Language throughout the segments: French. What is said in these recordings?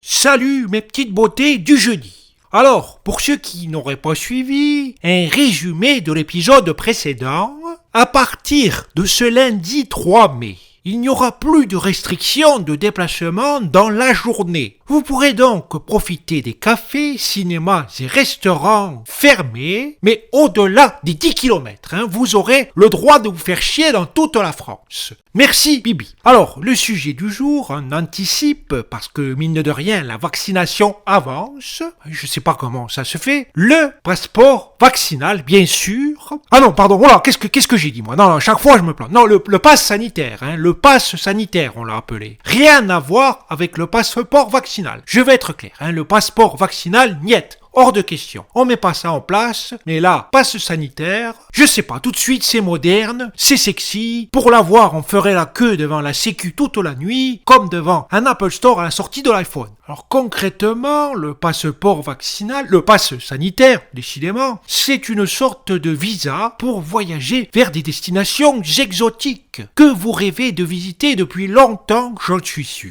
Salut mes petites beautés du jeudi. Alors, pour ceux qui n'auraient pas suivi, un résumé de l'épisode précédent, à partir de ce lundi 3 mai, il n'y aura plus de restrictions de déplacement dans la journée. Vous pourrez donc profiter des cafés, cinémas et restaurants fermés, mais au-delà des 10 km. Vous aurez le droit de vous faire chier dans toute la France. Merci Bibi. Alors, le sujet du jour, on anticipe, parce que mine de rien, la vaccination avance. Je sais pas comment ça se fait. Le passeport vaccinal, bien sûr. Ah non, pardon, voilà, qu'est-ce que j'ai dit moi? Non, chaque fois je me plante. Non, le pass sanitaire, le pass sanitaire, on l'a appelé. Rien à voir avec le passeport vaccinal. Je vais être clair, le passeport vaccinal, niet. Hors de question. On met pas ça en place, mais là, passe sanitaire, je sais pas, tout de suite c'est moderne, c'est sexy. Pour l'avoir, on ferait la queue devant la sécu toute la nuit, comme devant un Apple Store à la sortie de l'iPhone. Alors concrètement, le passeport vaccinal, le pass sanitaire, décidément, c'est une sorte de visa pour voyager vers des destinations exotiques que vous rêvez de visiter depuis longtemps, j'en suis sûr.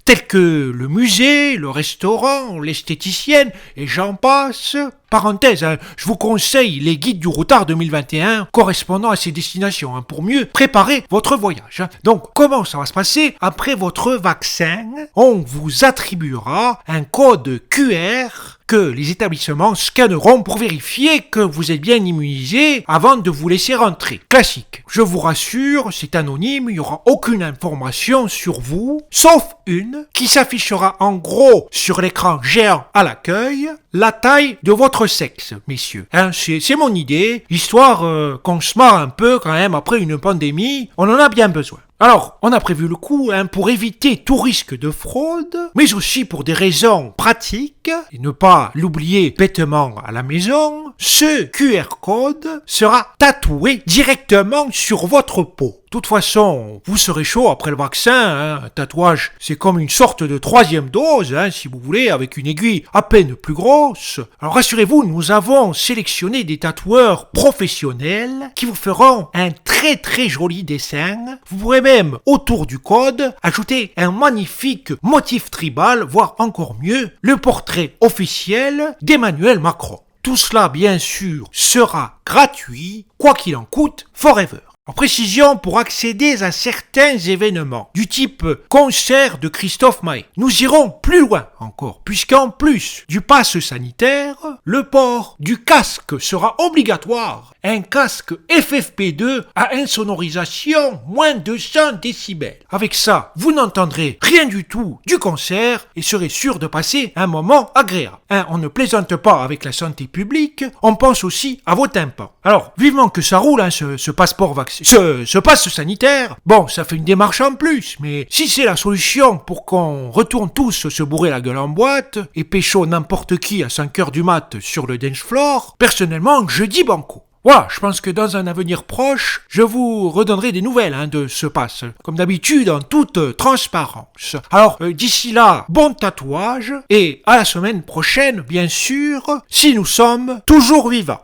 Tels que le musée, le restaurant, l'esthéticienne, et j'en passe. Parenthèse, je vous conseille les guides du routard 2021 correspondant à ces destinations pour mieux préparer votre voyage. Donc, comment ça va se passer? Après votre vaccin, on vous attribuera un code QR que les établissements scanneront pour vérifier que vous êtes bien immunisé avant de vous laisser rentrer. Classique. Je vous rassure, c'est anonyme, il n'y aura aucune information sur vous, sauf une qui s'affichera en gros sur l'écran géant à l'accueil, la taille de votre sexe, messieurs. C'est mon idée, histoire qu'on se marre un peu quand même après une pandémie, on en a bien besoin. Alors, on a prévu le coup pour éviter tout risque de fraude, mais aussi pour des raisons pratiques, et ne pas l'oublier bêtement à la maison, ce QR code sera tatoué directement sur votre peau. De toute façon, vous serez chaud après le vaccin, un tatouage, c'est comme une sorte de 3e dose, si vous voulez, avec une aiguille à peine plus grosse. Alors rassurez-vous, nous avons sélectionné des tatoueurs professionnels qui vous feront un très très joli dessin. Vous pourrez même, autour du code, ajouter un magnifique motif tribal, voire encore mieux, le portrait officiel d'Emmanuel Macron. Tout cela, bien sûr, sera gratuit, quoi qu'il en coûte, forever. En précision, pour accéder à certains événements, du type concert de Christophe Maé, nous irons plus loin encore, puisqu'en plus du pass sanitaire, le port du casque sera obligatoire. Un casque FFP2 à insonorisation moins de 100 décibels. Avec ça, vous n'entendrez rien du tout du concert et serez sûr de passer un moment agréable. On ne plaisante pas avec la santé publique, on pense aussi à vos tympans. Alors, vivement que ça roule, ce passeport vaccinal. Ce passe sanitaire, bon, ça fait une démarche en plus, mais si c'est la solution pour qu'on retourne tous se bourrer la gueule en boîte et pécho n'importe qui à 5h du mat sur le dance floor, personnellement, je dis banco. Voilà, je pense que dans un avenir proche, je vous redonnerai des nouvelles de ce pass, comme d'habitude en toute transparence. Alors, d'ici là, bon tatouage, et à la semaine prochaine, bien sûr, si nous sommes toujours vivants.